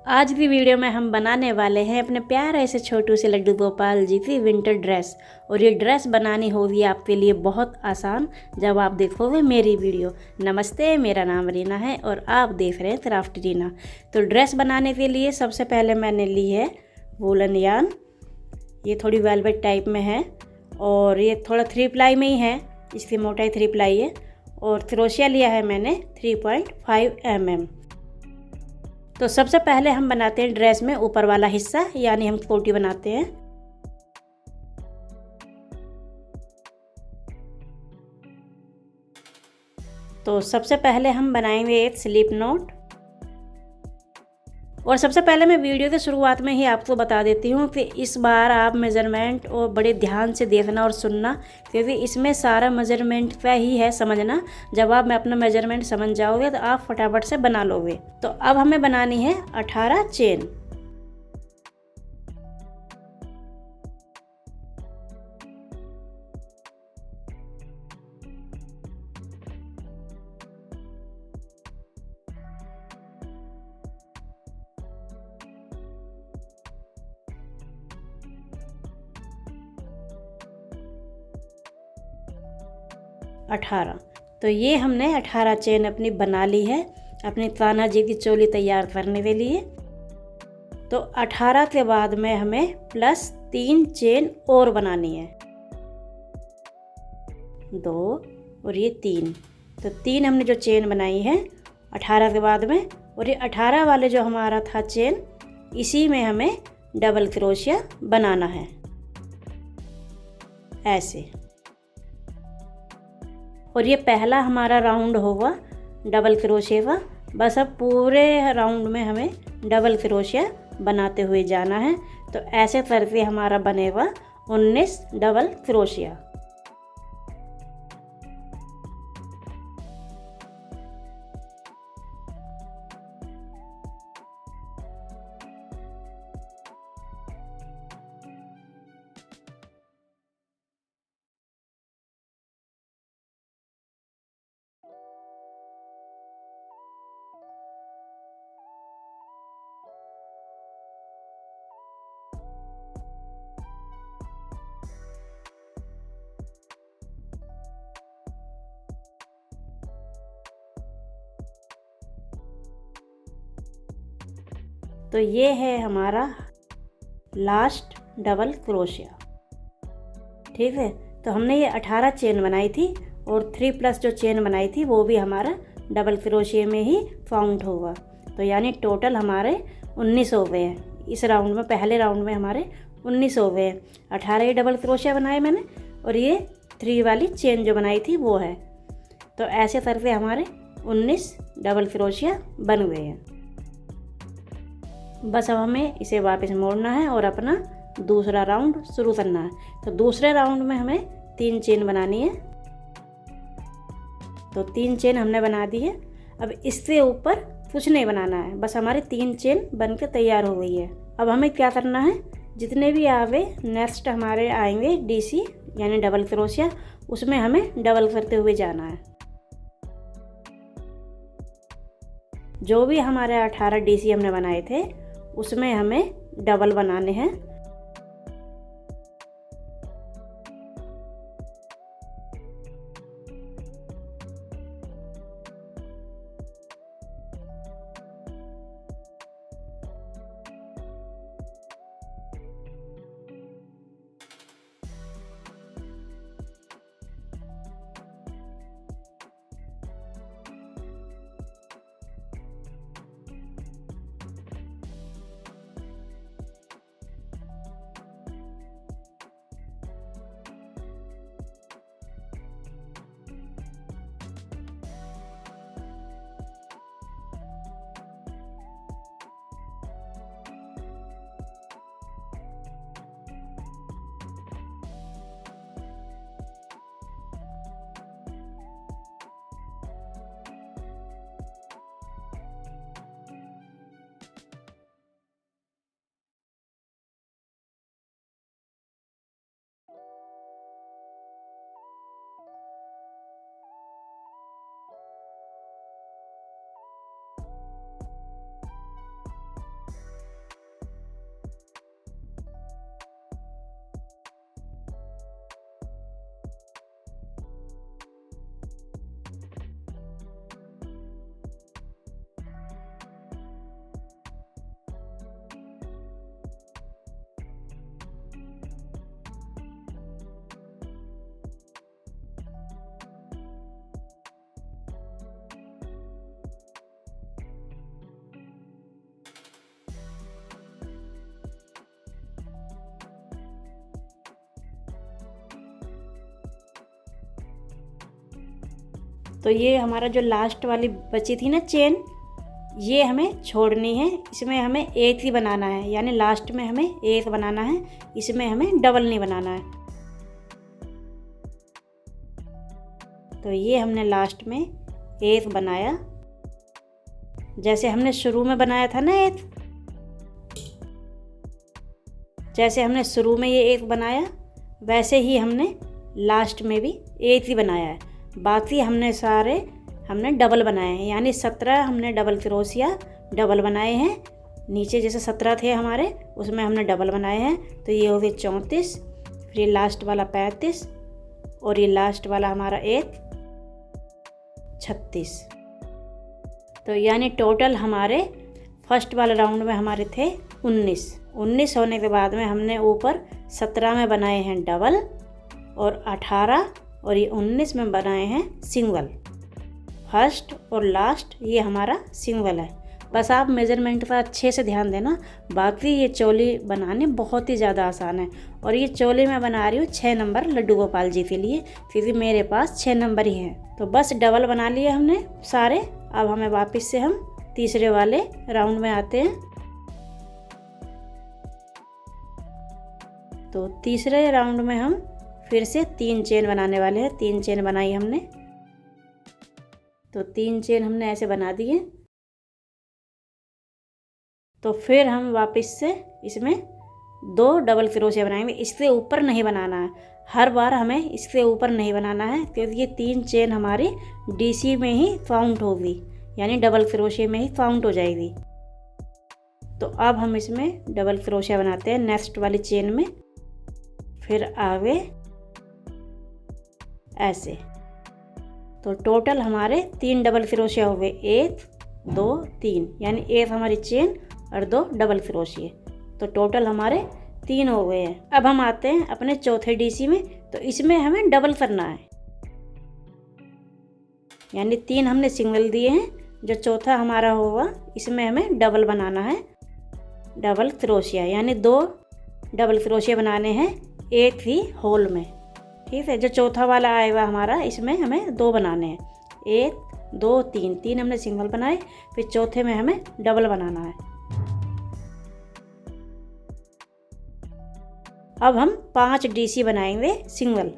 आज की वीडियो में हम बनाने वाले हैं अपने प्यारे से छोटू से लड्डू गोपाल जी की विंटर ड्रेस। और ये ड्रेस बनानी होगी आपके लिए बहुत आसान जब आप देखोगे मेरी वीडियो। नमस्ते, मेरा नाम रीना है और आप देख रहे हैं क्राफ्ट रीना। तो ड्रेस बनाने के लिए सबसे पहले मैंने ली है वूलन यार्न। ये थोड़ी वेलवेट टाइप में है और ये थोड़ा 3 प्लाई में ही है, इसकी मोटाई 3 प्लाई है। और क्रोशिया लिया है मैंने 3.5 mm। तो सबसे पहले हम बनाते हैं ड्रेस में ऊपर वाला हिस्सा, यानी हम कोटी बनाते हैं। तो सबसे पहले हम बनाएंगे एक स्लिप नॉट। और सबसे पहले मैं वीडियो के शुरुआत में ही आपको बता देती हूँ कि इस बार आप मेज़रमेंट और बड़े ध्यान से देखना और सुनना, क्योंकि इसमें सारा मेज़रमेंट का ही है समझना। जब आप अपना मेज़रमेंट समझ जाओगे तो आप फटाफट से बना लोगे। तो अब हमें बनानी है 18 चेन। तो ये हमने 18 चेन अपनी बना ली है अपनी कान्हा जी की चोली तैयार करने के लिए। तो 18 के बाद में हमें प्लस 3 चेन और बनानी है, 2 और ये 3। तो 3 हमने जो चेन बनाई है 18 के बाद में, और ये 18 वाले जो हमारा था चेन, इसी में हमें डबल क्रोशिया बनाना है ऐसे। और ये पहला हमारा राउंड होगा डबल क्रोशिया का। बस अब पूरे राउंड में हमें डबल क्रोशिया बनाते हुए जाना है। तो ऐसे करके हमारा बनेगा 19 डबल क्रोशिया। तो ये है हमारा लास्ट डबल क्रोशिया। ठीक है, तो हमने ये 18 चेन बनाई थी और 3 प्लस जो चेन बनाई थी वो भी हमारा डबल क्रोशिया में ही काउंट होगा। तो यानी टोटल हमारे 19 हो गए हैं इस राउंड में। पहले राउंड में हमारे 19 हो गए हैं। 18 ही डबल क्रोशिया बनाए मैंने और ये 3 वाली चेन जो बनाई थी वो है। तो ऐसे करके हमारे 19 डबल क्रोशिया बन गए हैं। बस अब हमें इसे वापस मोड़ना है और अपना दूसरा राउंड शुरू करना है। तो दूसरे राउंड में हमें 3 चेन बनानी है। तो 3 चेन हमने बना दी है। अब इससे ऊपर कुछ नहीं बनाना है, बस हमारी 3 चेन बन के तैयार हो गई है। अब हमें क्या करना है, जितने भी आगे नेक्स्ट हमारे आएंगे डीसी यानी डबल क्रोशिया, उसमें हमें डबल करते हुए जाना है। जो भी हमारे 18 डीसी हमने बनाए थे उसमें हमें डबल बनाने हैं। तो ये हमारा जो लास्ट वाली बची थी ना चेन, ये हमें छोड़नी है। इसमें हमें एक ही बनाना है, यानी लास्ट में हमें एक बनाना है, इसमें हमें डबल नहीं बनाना है। तो ये हमने लास्ट में एक बनाया, जैसे हमने शुरू में बनाया था ना एक, जैसे हमने शुरू में ये एक बनाया वैसे ही हमने लास्ट में भी एक ही बनाया है। बाकी हमने डबल बनाए हैं, यानी 17 हमने डबल क्रोशिया डबल बनाए हैं। नीचे जैसे 17 थे हमारे, उसमें हमने डबल बनाए हैं, तो ये हो गए 34, फिर ये लास्ट वाला 35 और ये लास्ट वाला हमारा एक 36। तो यानी टोटल हमारे फर्स्ट वाले राउंड में हमारे थे 19 होने के बाद में हमने ऊपर 17 में बनाए हैं डबल और 18 और ये 19 में बनाए हैं सिंगल। फर्स्ट और लास्ट ये हमारा सिंगल है। बस आप मेज़रमेंट पर अच्छे से ध्यान देना। बाकी ये चोली बनाने बहुत ही ज़्यादा आसान है। और ये चोली मैं बना रही हूँ 6 नंबर लड्डू गोपाल जी के लिए, क्योंकि मेरे पास 6 नंबर ही हैं। तो बस डबल बना लिए हमने सारे। अब हमें वापस से हम तीसरे वाले राउंड में आते हैं। तो तीसरे राउंड में हम फिर से 3 चेन बनाने वाले हैं। 3 चेन बनाई हमने, तो 3 चेन हमने ऐसे बना दिए। तो फिर हम वापस से इसमें 2 डबल क्रोशिया बनाएंगे। इससे ऊपर नहीं बनाना है, हर बार हमें इससे ऊपर नहीं बनाना है, क्योंकि ये 3 चेन हमारी डीसी में ही काउंट होगी, यानी डबल क्रोशिया में ही काउंट हो जाएगी। तो अब हम इसमें डबल क्रोशिया बनाते हैं नेक्स्ट वाली चेन में, फिर आगे ऐसे। तो टोटल हमारे 3 डबल क्रोशिया हो गए, 1 2 3, यानी एक हमारी चेन और 2 डबल क्रोशिया। तो टोटल हमारे 3 हो गए हैं। अब हम आते हैं अपने चौथे डीसी में। तो इसमें हमें डबल करना है, यानी 3 हमने सिंगल दिए हैं, जो चौथा हमारा होगा इसमें हमें डबल बनाना है, डबल क्रोशिया, यानी 2 डबल क्रोशिया बनाने हैं एक ही होल में। ठीक है, जो चौथा वाला आएगा हमारा इसमें हमें 2 बनाने हैं, 1 2 3। 3 हमने सिंगल बनाए, फिर चौथे में हमें डबल बनाना है। अब हम 5 डीसी बनाएंगे सिंगल।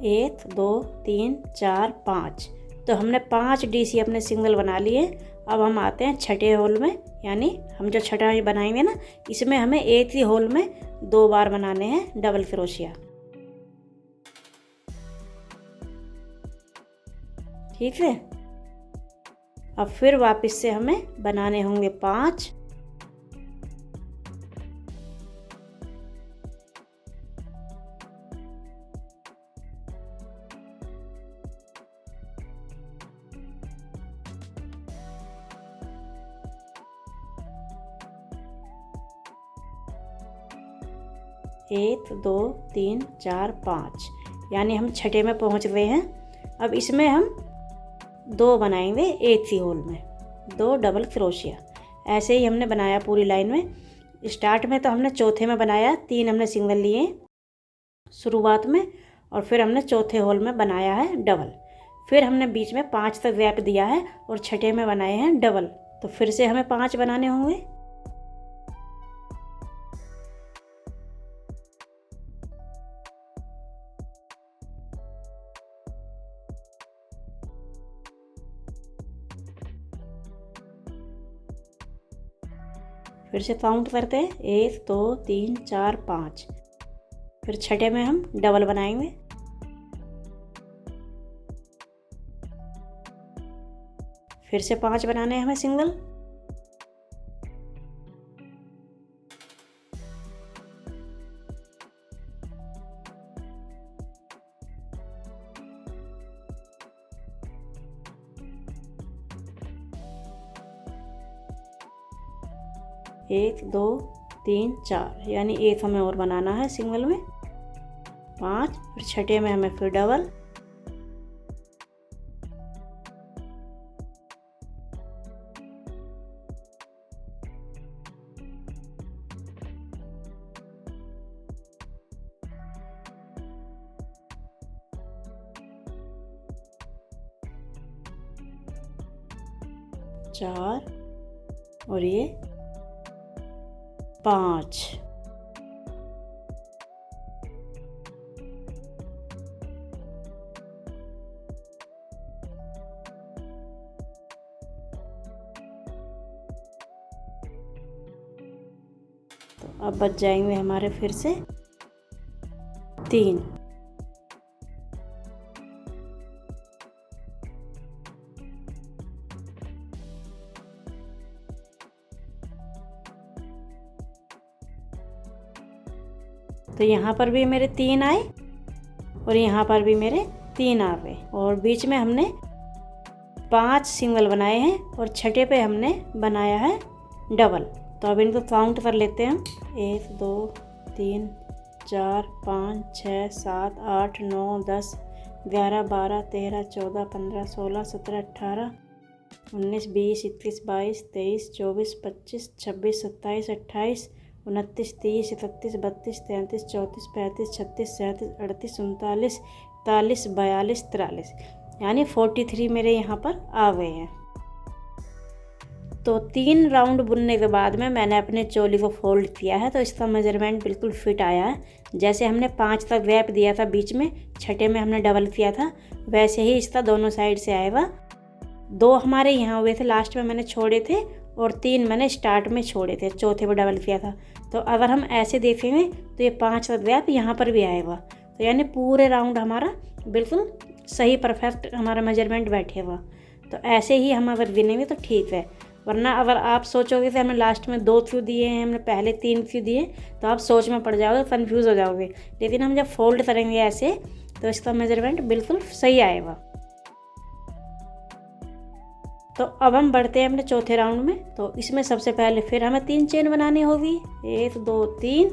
एक 2 3 4 5। तो हमने 5 डीसी अपने सिंगल बना लिए। अब हम आते हैं छठे होल में, यानी हम जो छठा बनाएंगे ना, इसमें हमें एक ही होल में 2 बार बनाने हैं डबल क्रोशिया। ठीक है, अब फिर वापस से हमें बनाने होंगे 5। एक 2 3 4 5, यानी हम छठे में पहुंच गए हैं। अब इसमें हम 2 बनाएंगे एक ही होल में, 2 डबल क्रोशिया। ऐसे ही हमने बनाया पूरी लाइन में। स्टार्ट में तो हमने चौथे में बनाया, 3 हमने सिंगल लिए शुरुआत में, और फिर हमने चौथे होल में बनाया है डबल। फिर हमने बीच में 5 तक गैप दिया है और छठे में बनाए हैं डबल। तो फिर से हमें 5 बनाने होंगे। फिर से काउंट करते हैं, 1 2 3 4 5। फिर छठे में हम डबल बनाएंगे। फिर से 5 बनाने हैं हमें सिंगल। एक 2 3 4, यानी एक हमें और बनाना है सिंगल में 5, फिर छठे में हमें फिर डबल, चार और ये 5। तो अब बच जाएंगे हमारे फिर से 3। तो यहाँ पर भी मेरे 3 आए और यहाँ पर भी मेरे 3 आ गए और बीच में हमने 5 सिंगल बनाए हैं और छठे पे हमने बनाया है डबल। तो अब इनको काउंट कर लेते हैं हम। 1 2 3 4 5 6 7 8 9 10 11 12 13 14 15 16 17 18 19 20 21 22 23 24 25 26 27 28 29 30 31 32 33 34 35 36 37 38 39 40 42 43 यानी 43 मेरे यहाँ पर आ गए हैं। तो 3 राउंड बुनने के बाद में मैंने अपने चोली को फोल्ड किया है तो इसका मेजरमेंट बिल्कुल फिट आया है। जैसे हमने 5 तक गैप दिया था बीच में, छठे में हमने डबल किया था, वैसे ही इसका दोनों साइड से आएगा। 2 हमारे यहाँ हुए थे, लास्ट में मैंने छोड़े थे और 3 मैंने स्टार्ट में छोड़े थे, चौथे पर डबल किया था। तो अगर हम ऐसे देखेंगे तो ये 5 का गैप यहाँ पर भी आएगा। तो यानी पूरे राउंड हमारा बिल्कुल सही परफेक्ट हमारा मेजरमेंट बैठेगा। तो ऐसे ही हम अगर गिनेंगे तो ठीक है, वरना अगर आप सोचोगे कि हमने लास्ट में 2 क्यों दिए हैं, हमने पहले 3 क्यों दिए, तो आप सोच में पड़ जाओगे, कन्फ्यूज़ हो जाओगे। लेकिन हम जब फोल्ड करेंगे ऐसे तो इसका मेजरमेंट बिल्कुल सही आएगा। तो अब हम बढ़ते हैं अपने चौथे राउंड में। तो इसमें सबसे पहले फिर हमें 3 चेन बनानी होगी, 1 2 3।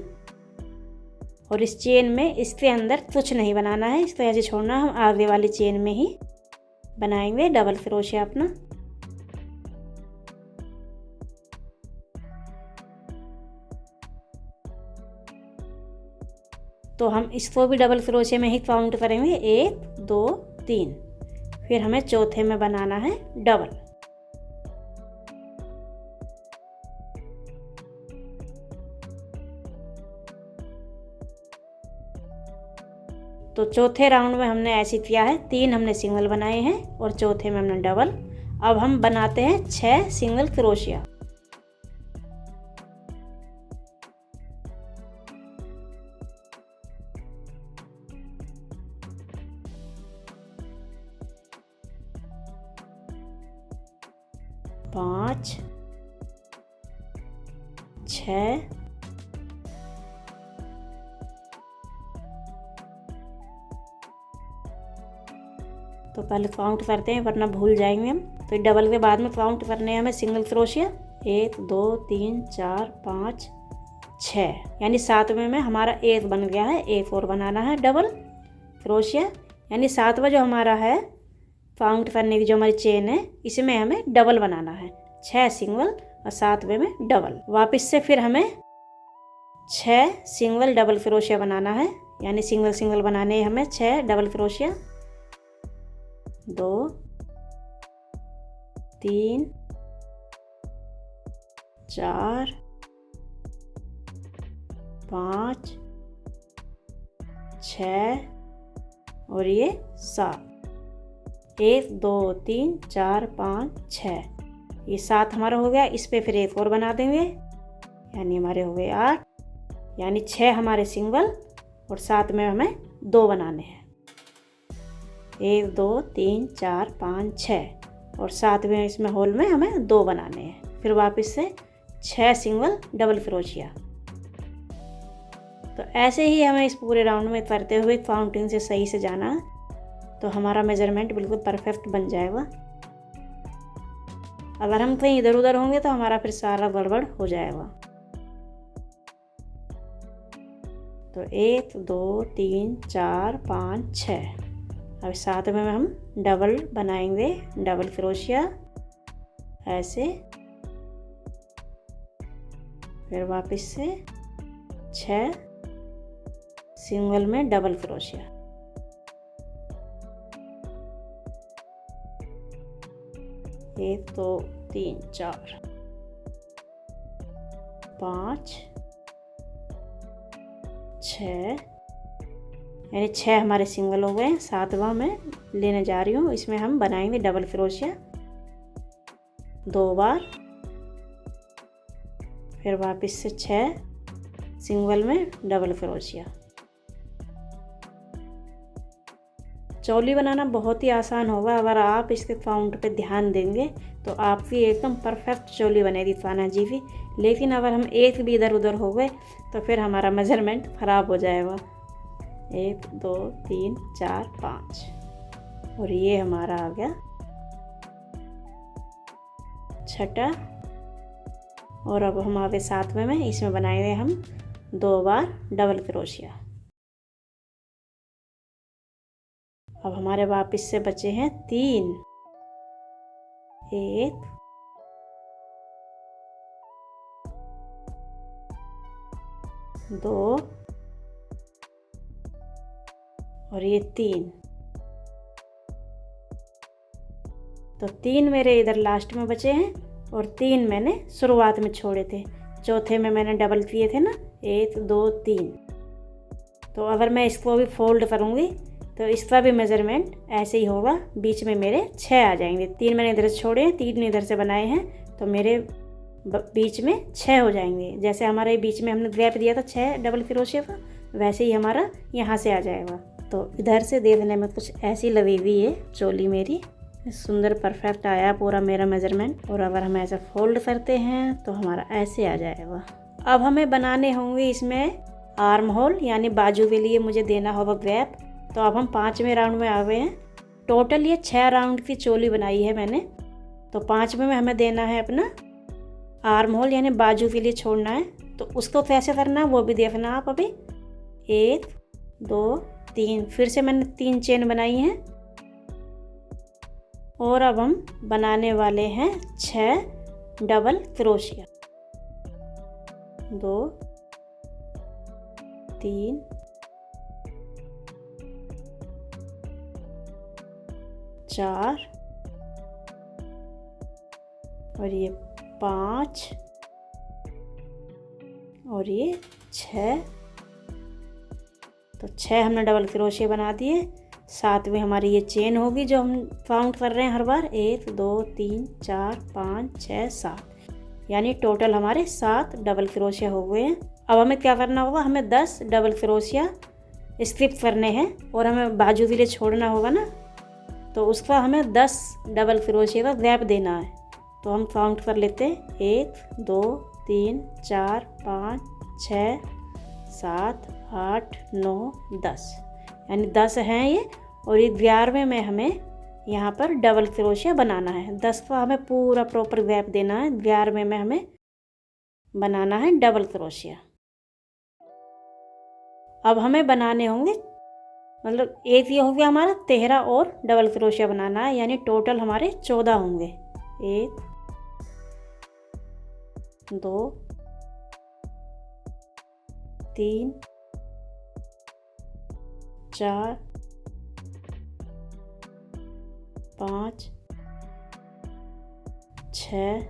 और इस चेन में इसके अंदर कुछ नहीं बनाना है, इसको ऐसे छोड़ना। हम आगे वाली चेन में ही बनाएंगे डबल क्रोशिया अपना। तो हम इसको भी डबल क्रोशिया में ही काउंट करेंगे, 1 2 3। फिर हमें चौथे में बनाना है डबल। तो चौथे राउंड में हमने ऐसे किया है, 3 हमने सिंगल बनाए हैं और चौथे में हमने डबल। अब हम बनाते हैं 6 सिंगल क्रोशिया। पाँच, 6, तो पहले काउंट करते हैं वरना भूल जाएंगे हम। तो डबल के बाद में काउंट करने हैं हमें सिंगल क्रोशिया, 1 2 3 4 5 6, यानी 7वें में हमारा 1 बन गया है। 1 और बनाना है डबल क्रोशिया, यानी 7वां जो हमारा है काउंट करने की जो हमारी चेन है, इसमें हमें डबल बनाना है। 6 सिंगल और 7वें में डबल। वापस से फिर हमें 6 सिंगल डबल क्रोशिया बनाना है, यानी सिंगल सिंगल बनाने हैं हमें 6 डबल क्रोशिया। 2 3 4 5 6 और ये 7। 1 2 3 4 5 6, ये 7 हमारा हो गया। इस पे फिर 1 और बना देंगे, यानी हमारे हो गए 8, यानी 6 हमारे सिंगल और 7 में हमें 2 बनाने हैं। 1 2 3 4 5 6 और 7वें इसमें होल में हमें 2 बनाने हैं। फिर वापस से 6 सिंगल डबल क्रोशिया। तो ऐसे ही हमें इस पूरे राउंड में करते हुए काउंटिंग से सही से जाना है, तो हमारा मेजरमेंट बिल्कुल परफेक्ट बन जाएगा। अगर हम कहीं इधर उधर होंगे तो हमारा फिर सारा गड़बड़ हो जाएगा। तो 1 2 3 4 5 6। अब साथ में हम डबल बनाएंगे, डबल क्रोशिया ऐसे, फिर वापस से 6 सिंगल में डबल क्रोशिया। एक 2 3 4 5 6, यानी 6 हमारे सिंगल हो गए। 7वां मैं लेने जा रही हूँ, इसमें हम बनाएंगे डबल क्रोशिया 2 बार, फिर वापस से 6 सिंगल में डबल क्रोशिया। चोली बनाना बहुत ही आसान होगा, अगर आप इसके काउंट पे ध्यान देंगे तो आपकी एकदम परफेक्ट चोली बनेगी ताना जी की। लेकिन अगर हम एक भी इधर उधर हो गए तो फिर हमारा मेजरमेंट ख़राब हो जाएगा। 1 2 3 4 5, और ये हमारा आ गया 6ठा। और अब हम आगे 7वें में इसमें बनाएंगे हम 2 बार डबल क्रोशिया। अब हमारे वापस से बचे हैं 3, 1 2 और ये 3। तो 3 मेरे इधर लास्ट में बचे हैं और 3 मैंने शुरुआत में छोड़े थे। चौथे में मैंने डबल किए थे ना, 1 2 3। तो अगर मैं इसको भी फोल्ड करूँगी तो इसका भी मेज़रमेंट ऐसे ही होगा, बीच में मेरे 6 आ जाएंगे। 3 मैंने इधर से छोड़े हैं, 3 इधर से बनाए हैं, तो मेरे बीच में 6 हो जाएंगे। जैसे हमारे बीच में हमने गैप दिया था 6 डबल क्रोशिया का, वैसे ही हमारा यहाँ से आ जाएगा। तो इधर से देखने में कुछ ऐसी लगी हुई है चोली मेरी, सुंदर परफेक्ट आया पूरा मेरा मेज़रमेंट। और अगर हम ऐसा फोल्ड करते हैं तो हमारा ऐसे आ जाएगा। अब हमें बनाने होंगे इसमें आर्म होल, यानी बाजू के लिए मुझे देना होगा गैप। तो अब हम 5वें राउंड में आ गए हैं। टोटल ये 6 राउंड की चोली बनाई है मैंने, तो 5वें में हमें देना है अपना आर्म होल, यानी बाजू के लिए छोड़ना है। तो उसको कैसे करना है वो भी देखना आप अभी। 1 2 3, फिर से मैंने 3 चेन बनाई हैं। और अब हम बनाने वाले हैं 6 डबल क्रोशिया। 2 3 4 और ये 5 और ये 6। तो 6 हमने डबल क्रोशिया बना दिए। 7वें हमारी ये चेन होगी जो हम काउंट कर रहे हैं हर बार, 1 2 3 4 5 6 7, यानी टोटल हमारे 7 डबल क्रोशिया हो गए हैं। अब हमें क्या करना होगा, हमें 10 डबल क्रोशिया स्किप करने हैं और हमें बाजू के लिए छोड़ना होगा ना, तो उसका हमें 10 डबल क्रोशिया का गैप देना है। तो हम काउंट कर लेते हैं, 1 2 3 4 5 6 7 8 9 10, यानी 10 हैं ये। और ये 11वें में हमें यहाँ पर डबल क्रोशिया बनाना है। 10 का हमें पूरा प्रॉपर गैप देना है, 11वें में हमें बनाना है डबल क्रोशिया। अब हमें बनाने होंगे, मतलब एक ये हो गया हमारा 13 और डबल क्रोशिया बनाना है, यानी टोटल हमारे 14 होंगे। 1 2 3 4 5 6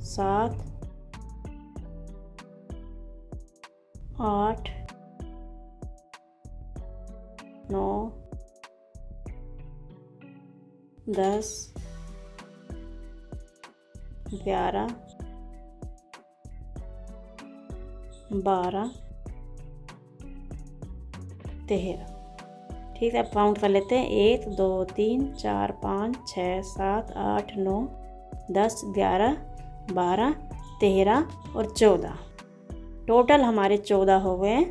7 8 9 10 11 12 13। ठीक है, अब काउंट कर लेते हैं, 1 2 3 4 5 6 7 8 9 10 11 12 13 और 14। टोटल हमारे 14 हो गए हैं।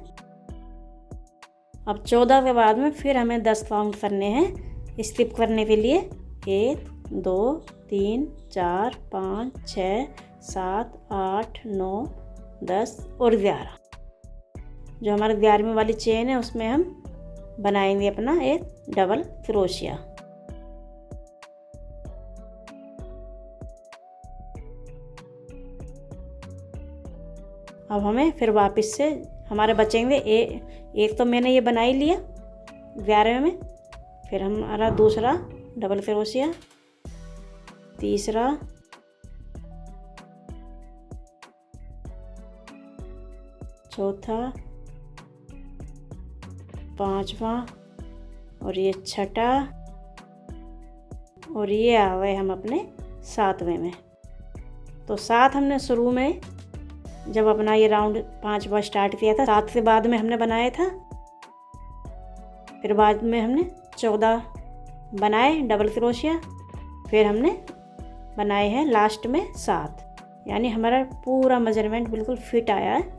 अब 14 के बाद में फिर हमें 10 काउंट करने हैं स्किप करने के लिए। 1 2 3 4 5 6 7 8 9 10 और 11। जो हमारी 11वीं वाली चेन है उसमें हम बनाएंगे अपना एक डबल क्रोशिया। अब हमें फिर वापस से हमारे बचेंगे एक तो मैंने ये बना ही लिया 11वें में, फिर हमारा दूसरा डबल क्रोशिया, तीसरा, चौथा, पांचवा और ये छठा, और ये आ गए हम अपने 7वें में। तो 7 हमने शुरू में जब अपना ये राउंड 5वां स्टार्ट किया था, 7 के बाद में हमने बनाया था, फिर बाद में हमने 14 बनाए डबल क्रोशिया, फिर हमने बनाए हैं लास्ट में 7, यानी हमारा पूरा मेजरमेंट बिल्कुल फिट आया है।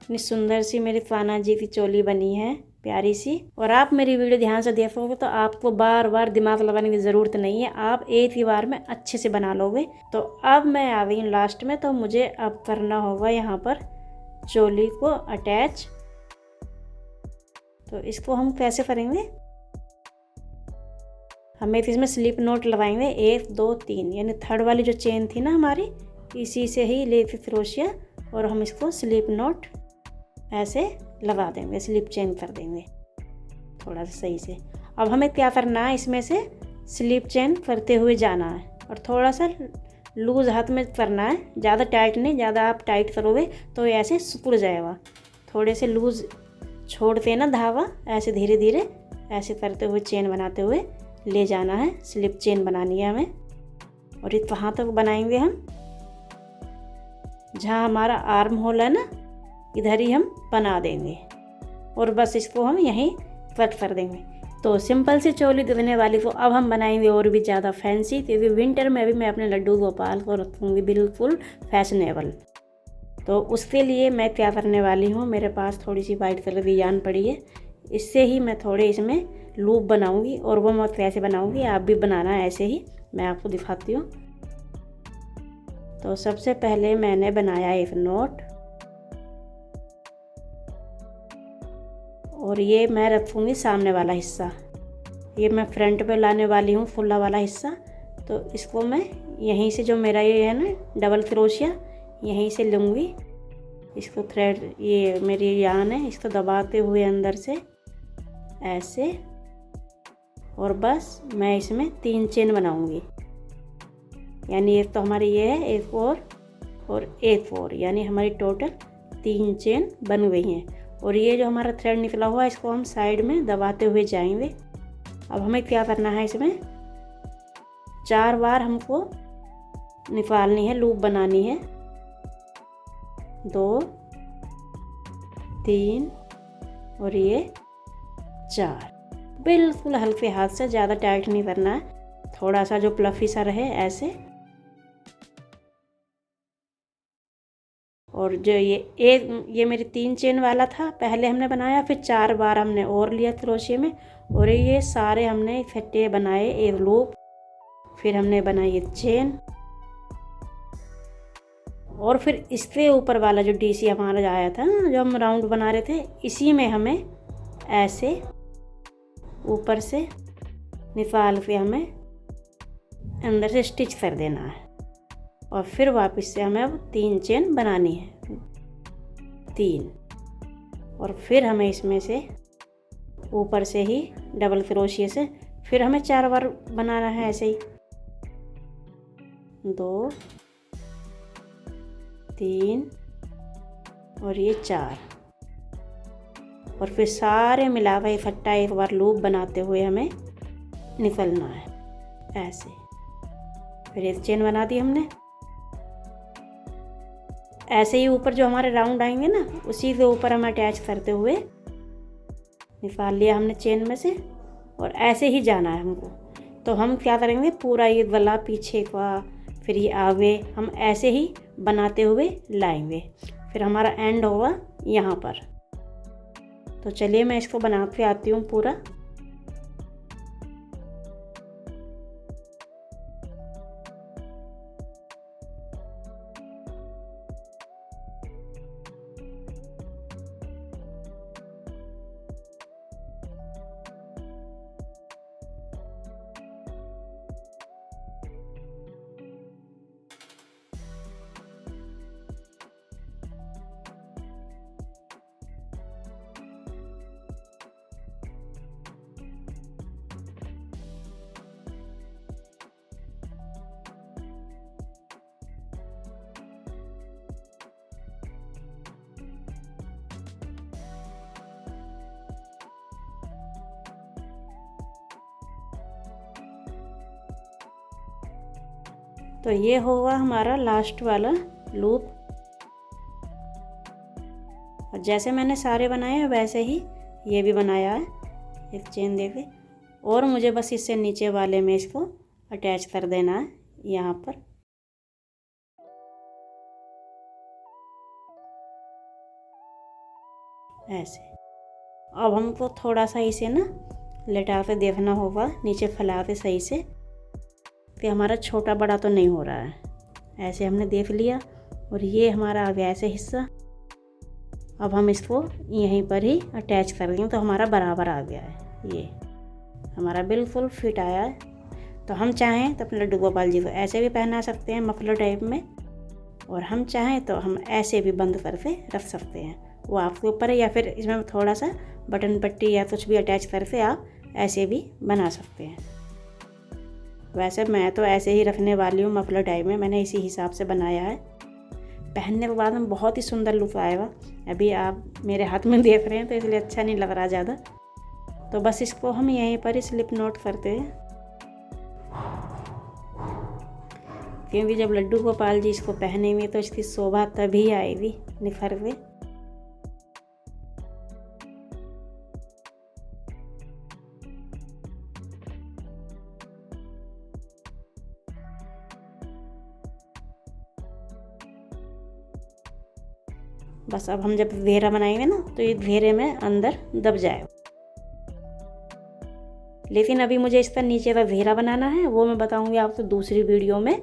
इतनी सुंदर सी मेरी कान्हा जी की चोली बनी है, प्यारी सी। और आप मेरी वीडियो ध्यान से देखोगे तो आपको बार बार दिमाग लगाने की ज़रूरत नहीं है, आप एक ही बार में अच्छे से बना लोगे। तो अब मैं आ गई लास्ट में, तो मुझे अब करना होगा यहाँ पर चोली को अटैच। तो इसको हम कैसे करेंगे, हमें इसमें स्लिप नोट लगाएंगे 1 2 3, यानी थर्ड वाली जो चेन थी ना हमारी, इसी से ही लेके क्रोशिया, और हम इसको स्लिप नोट ऐसे लगा देंगे, स्लिप चेन कर देंगे थोड़ा सा सही से। अब हमें क्या करना है, इसमें से स्लिप चेन करते हुए जाना है और थोड़ा सा लूज़ हाथ में करना है, ज़्यादा टाइट नहीं, ज़्यादा आप टाइट करोगे तो ऐसे सिकुड़ जाएगा। थोड़े से लूज़ छोड़ते ना धागा, ऐसे धीरे धीरे ऐसे करते हुए चेन बनाते हुए ले जाना है। स्लिप चेन बनानी है हमें, और ये कहाँ तक बनाएंगे हम, जहाँ हमारा आर्म होल है ना, इधर ही हम बना देंगे और बस इसको हम यहीं कट कर देंगे। तो सिंपल सी चोली दिखने वाली को अब हम बनाएंगे और भी ज़्यादा फैंसी, क्योंकि विंटर में भी मैं अपने लड्डू गोपाल को रखूँगी बिल्कुल फैशनेबल। तो उसके लिए मैं क्या करने वाली हूँ, मेरे पास थोड़ी सी वाइट कलर की यान पड़ी है, इससे ही मैं थोड़े इसमें लूप बनाऊँगी, और वो मैं कैसे बनाऊँगी आप भी बनाना ऐसे ही, मैं आपको दिखाती हूँ। तो सबसे पहले मैंने बनाया एक नोट, और ये मैं रखूँगी सामने वाला हिस्सा, ये मैं फ्रंट पे लाने वाली हूँ खुला वाला हिस्सा। तो इसको मैं यहीं से, जो मेरा ये है ना डबल क्रोशिया, यहीं से लूँगी इसको थ्रेड, ये मेरी यान है, इसको दबाते हुए अंदर से ऐसे, और बस मैं इसमें 3 चेन बनाऊँगी, यानी एक तो हमारी ये है, एक और एक और, यानी हमारी टोटल 3 चेन बन गई हैं। और ये जो हमारा थ्रेड निकला हुआ है इसको हम साइड में दबाते हुए जाएंगे। अब हमें क्या करना है, इसमें 4 बार हमको निकालनी है, लूप बनानी है, 2 3 और ये 4। बिल्कुल हल्के हाथ से, ज़्यादा टाइट नहीं करना है, थोड़ा सा जो प्लफी सा रहे ऐसे। और जो ये मेरी 3 चेन वाला था पहले हमने बनाया, फिर 4 बार हमने और लिया क्रोशिया में, और ये सारे हमने इकट्ठे बनाए एक लूप, फिर हमने बनाई ये चेन, और फिर इसके ऊपर वाला जो डीसी हमारा आया था, जो हम राउंड बना रहे थे, इसी में हमें ऐसे ऊपर से निकाल के हमें अंदर से स्टिच कर देना है, और फिर वापस से हमें अब 3 चेन बनानी है, 3, और फिर हमें इसमें से ऊपर से ही डबल क्रोशिया से फिर हमें 4 बार बनाना है ऐसे ही, 2 3 और ये 4, और फिर सारे मिलाकर इकट्ठा एक बार लूप बनाते हुए हमें निकलना है ऐसे। फिर एक चेन बना दी हमने, ऐसे ही ऊपर जो हमारे राउंड आएंगे ना, उसी के ऊपर हम अटैच करते हुए निकाल लिया हमने चेन में से, और ऐसे ही जाना है हमको। तो हम क्या करेंगे, पूरा ये गला पीछे का, फिर ये आगे, हम ऐसे ही बनाते हुए लाएंगे, फिर हमारा एंड होगा यहाँ पर। तो चलिए मैं इसको बना के आती हूँ पूरा। तो ये होगा हमारा लास्ट वाला लूप। और जैसे मैंने सारे बनाए हैं वैसे ही ये भी बनाया है, एक चेन देके। और मुझे बस इससे नीचे वाले में इसको अटैच कर देना है यहाँ पर। ऐसे अब हमको थोड़ा सा इसे ना लेटाते देखना होगा, नीचे फैलाते सही से कि हमारा छोटा बड़ा तो नहीं हो रहा है। ऐसे हमने देख लिया और ये हमारा आ गया ऐसे हिस्सा। अब हम इसको यहीं पर ही अटैच कर देंगे तो हमारा बराबर आ गया है। ये हमारा बिल्कुल फिट आया है। तो हम चाहें तो अपने लड्डू गोपाल जी को ऐसे भी पहना सकते हैं मफलर टाइप में, और हम चाहें तो हम ऐसे भी बंद करके रख सकते हैं, वो आपके ऊपर है। या फिर इसमें थोड़ा सा बटन पट्टी या कुछ भी अटैच करके आप ऐसे भी बना सकते हैं। वैसे मैं तो ऐसे ही रखने वाली हूँ मफलर टाइप में, मैंने इसी हिसाब से बनाया है। पहनने के बाद में बहुत ही सुंदर लुक आएगा। अभी आप मेरे हाथ में देख रहे हैं तो इसलिए अच्छा नहीं लग रहा ज़्यादा। तो बस इसको हम यहीं पर ही स्लिप नोट करते हैं, क्योंकि जब लड्डू गोपाल जी इसको पहनेंगे तो इसकी शोभा तभी आएगी निखर के। बस अब हम जब घेरा बनाएंगे ना तो ये घेरे में अंदर दब जाए। लेकिन अभी मुझे इसका नीचे का घेरा बनाना है, वो मैं बताऊंगी आपको दूसरी वीडियो में।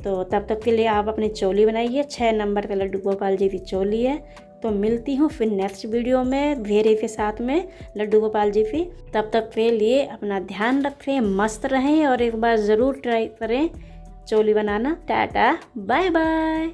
तो तब तक के लिए आप अपनी चोली बनाइए। 6 नंबर का लड्डू गोपाल जी की चोली है। तो मिलती हूँ फिर नेक्स्ट वीडियो में घेरे के साथ में लड्डू गोपाल जी की। तब तक के लिए अपना ध्यान रखें, मस्त रहें और एक बार ज़रूर ट्राई करें चोली बनाना। Tata bye bye.